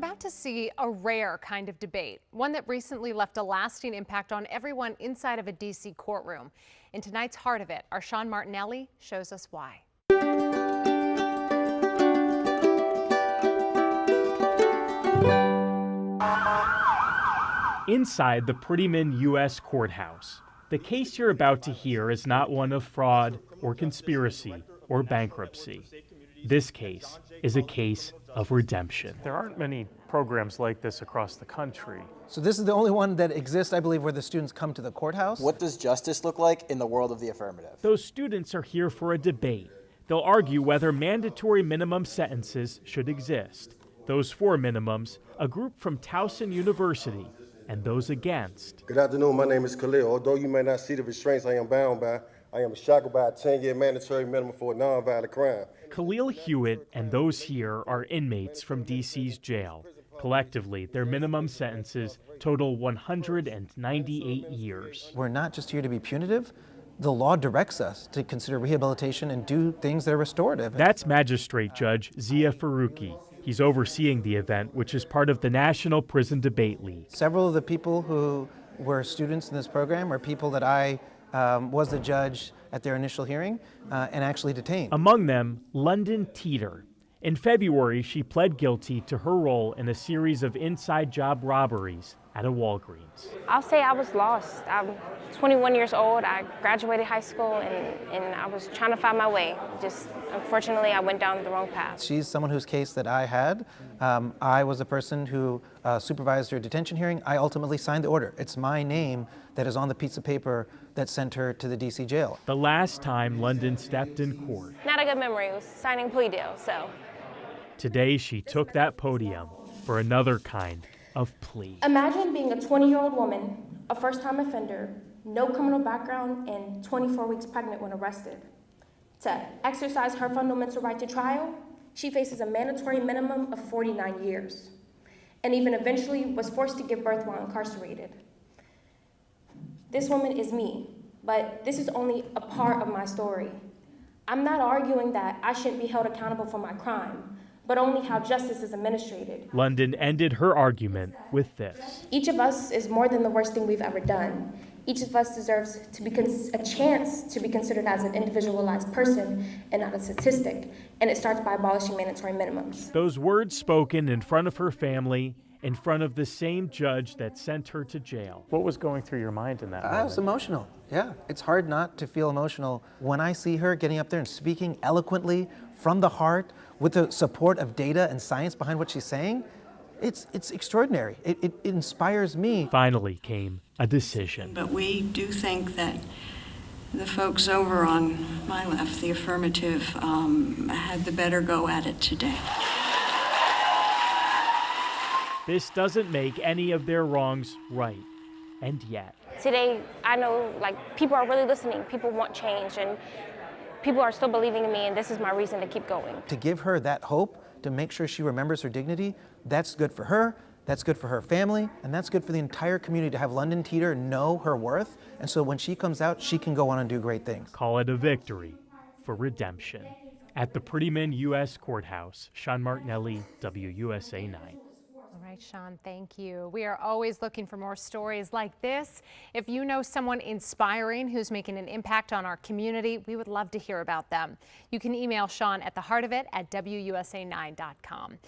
About to see a rare kind of debate, one that recently left a lasting impact on everyone inside of a D.C. courtroom. In tonight's Heart of It, our Sean Martinelli shows us why. Inside the Prettyman U.S. Courthouse, the case you're about to hear is not one of fraud or conspiracy or bankruptcy. This case is a case of redemption. There aren't many programs like this across the country. So this is the only one that exists, I believe, where the students come to the courthouse. What does justice look like in the world of the affirmative? Those students are here for a debate. They'll argue whether mandatory minimum sentences should exist. Those for minimums, a group from Towson University, and those against. Good afternoon, my name is Khalil. Although you may not see the restraints I am bound by, I am shackled by a 10-year mandatory minimum for a nonviolent crime. Khalil Hewitt and those here are inmates from D.C.'s jail. Collectively, their minimum sentences total 198 years. We're not just here to be punitive. The law directs us to consider rehabilitation and do things that are restorative. That's Magistrate Judge Zia Faruqi. He's overseeing the event, which is part of the National Prison Debate League. Several of the people who were students in this program are people that I was the judge at their initial hearing and actually detained. Among them, London Teeter. In February, she pled guilty to her role in a series of inside job robberies at a Walgreens. I'll say I was lost. I'm 21 years old. I graduated high school and I was trying to find my way. Just unfortunately, I went down the wrong path. She's someone whose case that I had. I was the person who supervised her detention hearing. I ultimately signed the order. It's my name that is on the piece of paper that sent her to the DC jail. The last time London stepped in court. Not a good memory. It was signing a plea deal, so. Today, she took that podium for another kind of plea. Imagine being a 20-year-old woman, a first-time offender, no criminal background, and 24 weeks pregnant when arrested. To exercise her fundamental right to trial, she faces a mandatory minimum of 49 years, and even eventually was forced to give birth while incarcerated. This woman is me, but this is only a part of my story. I'm not arguing that I shouldn't be held accountable for my crime, but only how justice is administrated. London ended her argument with this. Each of us is more than the worst thing we've ever done. Each of us deserves to be a chance to be considered as an individualized person and not a statistic. And it starts by abolishing mandatory minimums. Those words spoken in front of her family, in front of the same judge that sent her to jail. What was going through your mind in that moment? I was emotional, yeah. It's hard not to feel emotional when I see her getting up there and speaking eloquently from the heart with the support of data and science behind what she's saying. It's extraordinary. It inspires me. Finally came a decision. But we do think that the folks over on my left, the affirmative, had the better go at it today. This doesn't make any of their wrongs right, and yet. Today, I know people are really listening. People want change, and people are still believing in me, and this is my reason to keep going. To give her that hope, to make sure she remembers her dignity, that's good for her, that's good for her family, and that's good for the entire community to have London Teeter know her worth, and so when she comes out, she can go on and do great things. Call it a victory for redemption. At the Prettyman U.S. Courthouse, Sean Martinelli, WUSA 9. All right, Sean, thank you. We are always looking for more stories like this. If you know someone inspiring who's making an impact on our community, we would love to hear about them. You can email Sean at theheartofit@wusa9.com.